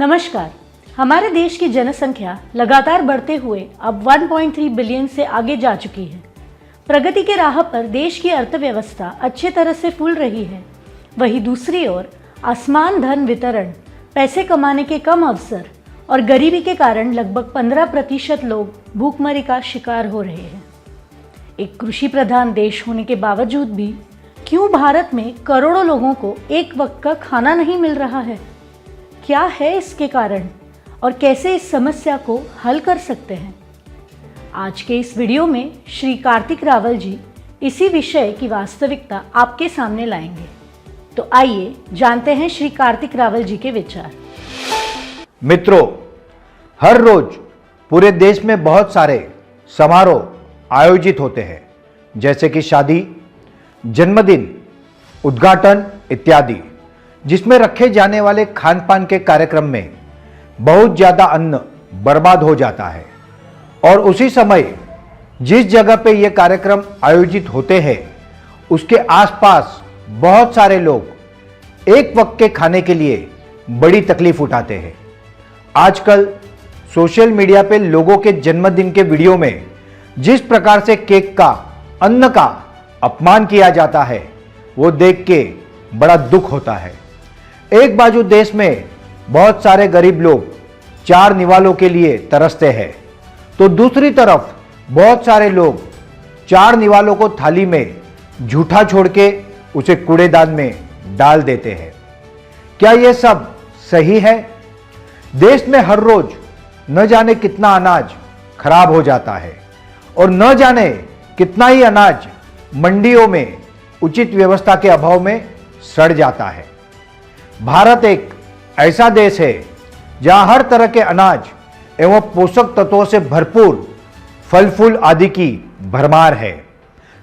नमस्कार। हमारे देश की जनसंख्या लगातार बढ़ते हुए अब 1.3 बिलियन से आगे जा चुकी है। प्रगति के राह पर देश की अर्थव्यवस्था अच्छी तरह से फूल रही है। वहीं दूसरी ओर असमान धन वितरण, पैसे कमाने के कम अवसर और गरीबी के कारण लगभग 15% लोग भूखमरी का शिकार हो रहे हैं। एक कृषि प्रधान देश होने के बावजूद भी क्यों भारत में करोड़ों लोगों को एक वक्त का खाना नहीं मिल रहा है? क्या है इसके कारण और कैसे इस समस्या को हल कर सकते हैं? आज के इस वीडियो में श्री कार्तिक रावल जी इसी विषय की वास्तविकता आपके सामने लाएंगे। तो आइए जानते हैं श्री कार्तिक रावल जी के विचार। मित्रों, हर रोज पूरे देश में बहुत सारे समारोह आयोजित होते हैं, जैसे कि शादी, जन्मदिन, उद्घाटन इत्यादि, जिसमें रखे जाने वाले खान पान के कार्यक्रम में बहुत ज़्यादा अन्न बर्बाद हो जाता है और उसी समय जिस जगह पे ये कार्यक्रम आयोजित होते हैं उसके आसपास बहुत सारे लोग एक वक्त के खाने के लिए बड़ी तकलीफ उठाते हैं। आजकल सोशल मीडिया पे लोगों के जन्मदिन के वीडियो में जिस प्रकार से केक का, अन्न का अपमान किया जाता है, वो देख के बड़ा दुख होता है। एक बाजू देश में बहुत सारे गरीब लोग चार निवालों के लिए तरसते हैं, तो दूसरी तरफ बहुत सारे लोग चार निवालों को थाली में झूठा छोड़ के उसे कूड़ेदान में डाल देते हैं। क्या यह सब सही है? देश में हर रोज न जाने कितना अनाज खराब हो जाता है और न जाने कितना ही अनाज मंडियों में उचित व्यवस्था के अभाव में सड़ जाता है। भारत एक ऐसा देश है जहां हर तरह के अनाज एवं पोषक तत्वों से भरपूर फल फूल आदि की भरमार है,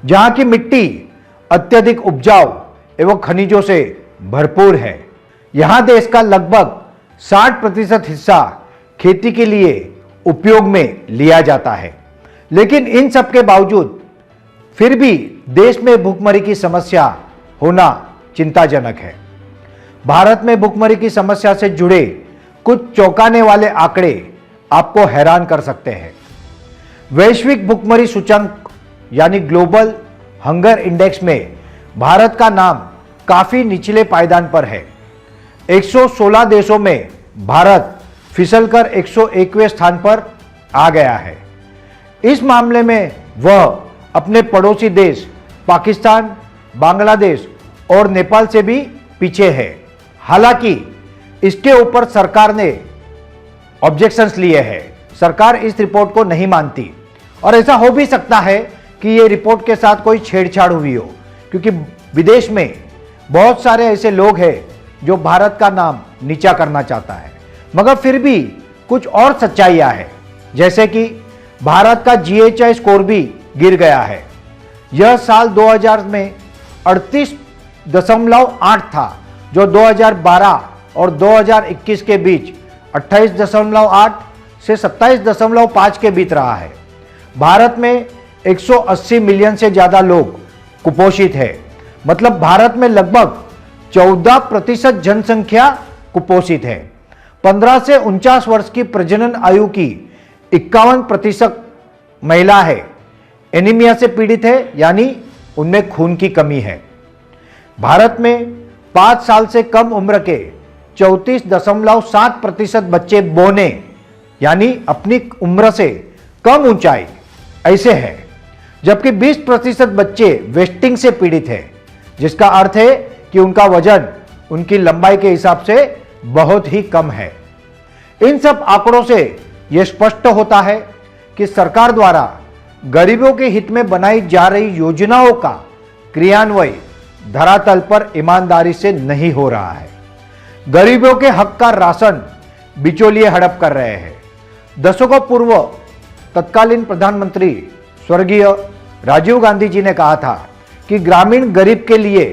जहां की मिट्टी अत्यधिक उपजाऊ एवं खनिजों से भरपूर है। यहां देश का लगभग 60% हिस्सा खेती के लिए उपयोग में लिया जाता है, लेकिन इन सब के बावजूद फिर भी देश में भूखमरी की समस्या होना चिंताजनक है। भारत में भूखमरी की समस्या से जुड़े कुछ चौंकाने वाले आंकड़े आपको हैरान कर सकते हैं। वैश्विक भूखमरी सूचकांक यानी ग्लोबल हंगर इंडेक्स में भारत का नाम काफी निचले पायदान पर है। 116 देशों में भारत फिसलकर 101वें स्थान पर आ गया है। इस मामले में वह अपने पड़ोसी देश पाकिस्तान, बांग्लादेश और नेपाल से भी पीछे है। हालांकि इसके ऊपर सरकार ने ऑब्जेक्शंस लिए हैं। सरकार इस रिपोर्ट को नहीं मानती और ऐसा हो भी सकता है कि ये रिपोर्ट के साथ कोई छेड़छाड़ हुई हो, क्योंकि विदेश में बहुत सारे ऐसे लोग हैं जो भारत का नाम नीचा करना चाहता है। मगर फिर भी कुछ और सच्चाइयां हैं, जैसे कि भारत का GHI स्कोर भी गिर गया है। यह साल 2000 में 38.8 था, जो 2012 और 2021 के बीच 28.8 से 27.5 के बीच रहा है। भारत में 180 मिलियन से ज़्यादा लोग कुपोषित है, मतलब भारत में लगभग 14% जनसंख्या कुपोषित है। 15 से 49 वर्ष की प्रजनन आयु की 51% महिला है एनीमिया से पीड़ित है, यानी उनमें खून की कमी है। भारत में 5 साल से कम उम्र के 34.7% बच्चे बौने यानी अपनी उम्र से कम ऊंचाई ऐसे हैं, जबकि 20% बच्चे वेस्टिंग से पीड़ित हैं, जिसका अर्थ है कि उनका वजन उनकी लंबाई के हिसाब से बहुत ही कम है। इन सब आंकड़ों से यह स्पष्ट होता है कि सरकार द्वारा गरीबों के हित में बनाई जा रही योजनाओं का क्रियान्वयन धरातल पर ईमानदारी से नहीं हो रहा है। गरीबों के हक का राशन बिचौलिए हड़प कर रहे हैं। दशकों पूर्व तत्कालीन प्रधानमंत्री स्वर्गीय राजीव गांधी जी ने कहा था कि ग्रामीण गरीब के लिए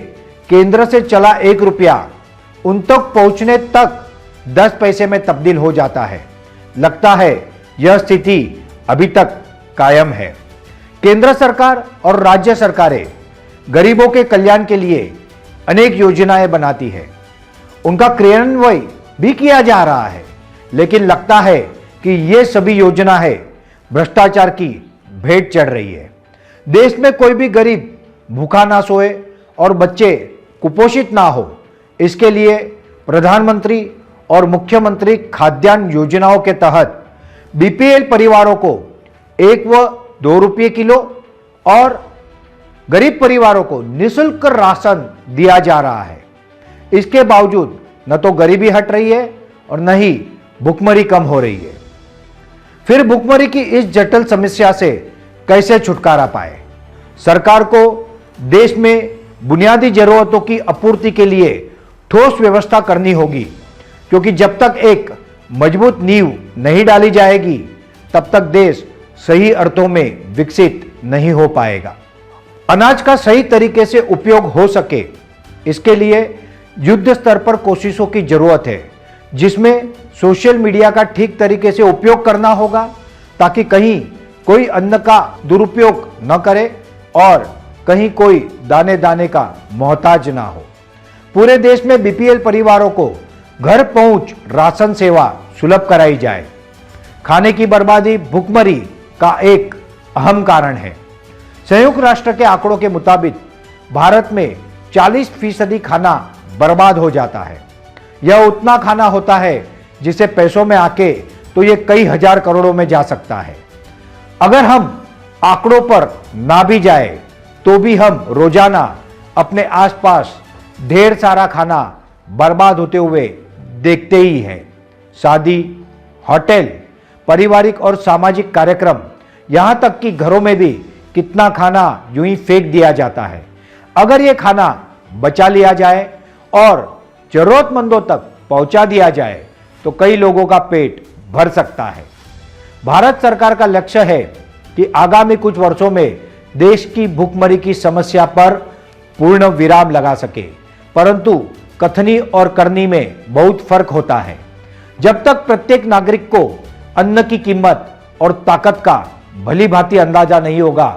केंद्र से चला 1 रुपया उन तक पहुंचने तक 10 पैसे में तब्दील हो जाता है। लगता है यह स्थिति अभी तक कायम है। केंद्र सरकार और राज्य सरकारें गरीबों के कल्याण के लिए अनेक योजनाएं बनाती है, उनका क्रियान्वयन भी किया जा रहा है, लेकिन लगता है कि ये सभी योजना है भ्रष्टाचार की भेंट चढ़ रही है। देश में कोई भी गरीब भूखा ना सोए और बच्चे कुपोषित ना हो, इसके लिए प्रधानमंत्री और मुख्यमंत्री खाद्यान्न योजनाओं के तहत बीपीएल परिवारों को 1 व 2 रुपये किलो और गरीब परिवारों को निःशुल्क राशन दिया जा रहा है। इसके बावजूद न तो गरीबी हट रही है और न ही भुखमरी कम हो रही है। फिर भुखमरी की इस जटिल समस्या से कैसे छुटकारा पाए? सरकार को देश में बुनियादी जरूरतों की आपूर्ति के लिए ठोस व्यवस्था करनी होगी, क्योंकि जब तक एक मजबूत नींव नहीं डाली जाएगी तब तक देश सही अर्थों में विकसित नहीं हो पाएगा। अनाज का सही तरीके से उपयोग हो सके, इसके लिए युद्ध स्तर पर कोशिशों की जरूरत है, जिसमें सोशल मीडिया का ठीक तरीके से उपयोग करना होगा ताकि कहीं कोई अन्न का दुरुपयोग न करे और कहीं कोई दाने दाने का मोहताज ना हो। पूरे देश में बीपीएल परिवारों को घर पहुंच राशन सेवा सुलभ कराई जाए। खाने की बर्बादी भुखमरी का एक अहम कारण है। संयुक्त राष्ट्र के आंकड़ों के मुताबिक भारत में 40% खाना बर्बाद हो जाता है। यह उतना खाना होता है जिसे पैसों में आके तो ये कई हजार करोड़ों में जा सकता है। अगर हम आंकड़ों पर ना भी जाए तो भी हम रोजाना अपने आसपास ढेर सारा खाना बर्बाद होते हुए देखते ही हैं। शादी, होटल, पारिवारिक और सामाजिक कार्यक्रम, यहां तक कि घरों में भी कितना खाना यूं ही फेंक दिया जाता है। अगर ये खाना बचा लिया जाए और जरूरतमंदों तक पहुंचा दिया जाए तो कई लोगों का पेट भर सकता है। भारत सरकार का लक्ष्य है कि आगामी कुछ वर्षों में देश की भुखमरी की समस्या पर पूर्ण विराम लगा सके, परंतु कथनी और करनी में बहुत फर्क होता है। जब तक प्रत्येक नागरिक को अन्न की कीमत और ताकत का भली भांति अंदाजा नहीं होगा,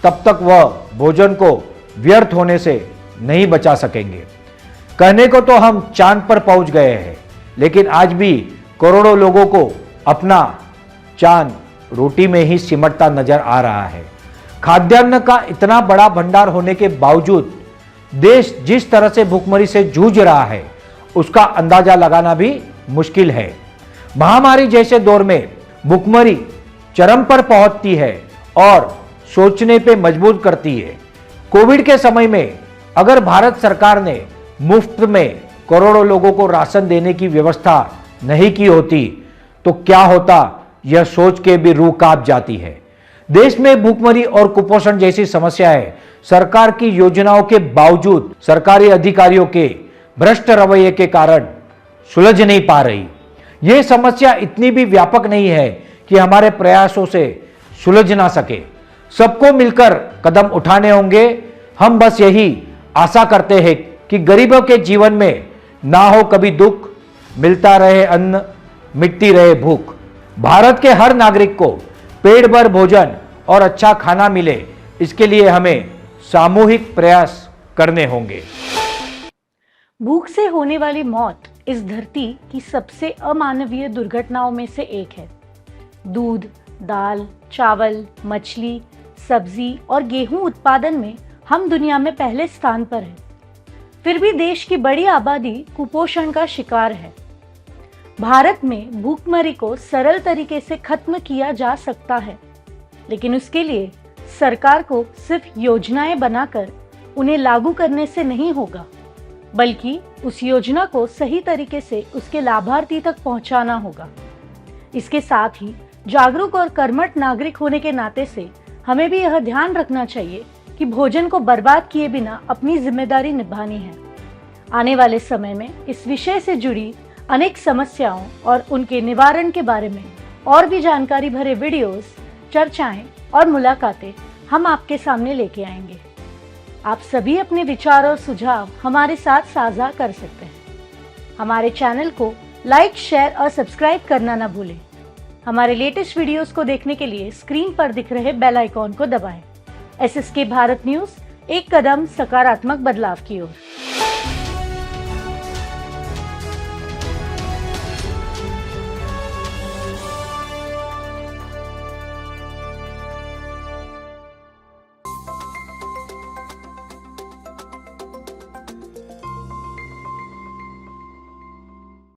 तब तक वह भोजन को व्यर्थ होने से नहीं बचा सकेंगे। कहने को तो हम चांद पर पहुंच गए हैं, लेकिन आज भी करोड़ों लोगों को अपना चांद रोटी में ही सिमटता नजर आ रहा है। खाद्यान्न का इतना बड़ा भंडार होने के बावजूद देश जिस तरह से भुखमरी से जूझ रहा है, उसका अंदाजा लगाना भी मुश्किल है। महामारी जैसे दौर में भुखमरी चरम पर पहुंचती है और सोचने पे मजबूर करती है। कोविड के समय में अगर भारत सरकार ने मुफ्त में करोड़ों लोगों को राशन देने की व्यवस्था नहीं की होती तो क्या होता, यह सोच के भी रूह कांप जाती है। देश में भूखमरी और कुपोषण जैसी समस्याएं सरकार की योजनाओं के बावजूद सरकारी अधिकारियों के भ्रष्ट रवैये के कारण सुलझ नहीं पा रही। यह समस्या इतनी भी व्यापक नहीं है कि हमारे प्रयासों से सुलझ ना सके। सबको मिलकर कदम उठाने होंगे। हम बस यही आशा करते हैं कि गरीबों के जीवन में ना हो कभी दुख, मिलता रहे अन्न, मिटती रहे भूख। भारत के हर नागरिक को पेट भर भोजन और अच्छा खाना मिले, इसके लिए हमें सामूहिक प्रयास करने होंगे। भूख से होने वाली मौत इस धरती की सबसे अमानवीय दुर्घटनाओं में से एक है। दूध, दाल, चावल, मछली, सब्जी और गेहूं उत्पादन में हम दुनिया में पहले स्थान पर हैं। फिर भी देश की बड़ी आबादी कुपोषण का शिकार है। भारत में भूखमरी को सरल तरीके से खत्म किया जा सकता है, लेकिन उसके लिए सरकार को सिर्फ योजनाएं बनाकर उन्हें लागू करने से नहीं होगा, बल्कि उस योजना को सही तरीके से उसके लाभार्थी तक पहुंचाना होगा। इसके साथ ही जागरूक और कर्मठ नागरिक होने के नाते से हमें भी यह ध्यान रखना चाहिए कि भोजन को बर्बाद किए बिना अपनी जिम्मेदारी निभानी है। आने वाले समय में इस विषय से जुड़ी अनेक समस्याओं और उनके निवारण के बारे में और भी जानकारी भरे वीडियोस, चर्चाएं और मुलाकातें हम आपके सामने लेके आएंगे। आप सभी अपने विचार और सुझाव हमारे साथ साझा कर सकते हैं। हमारे चैनल को लाइक, शेयर और सब्सक्राइब करना ना भूलें। हमारे लेटेस्ट वीडियोस को देखने के लिए स्क्रीन पर दिख रहे बेल आइकॉन को दबाएं। एसएसके भारत न्यूज, एक कदम सकारात्मक बदलाव की ओर।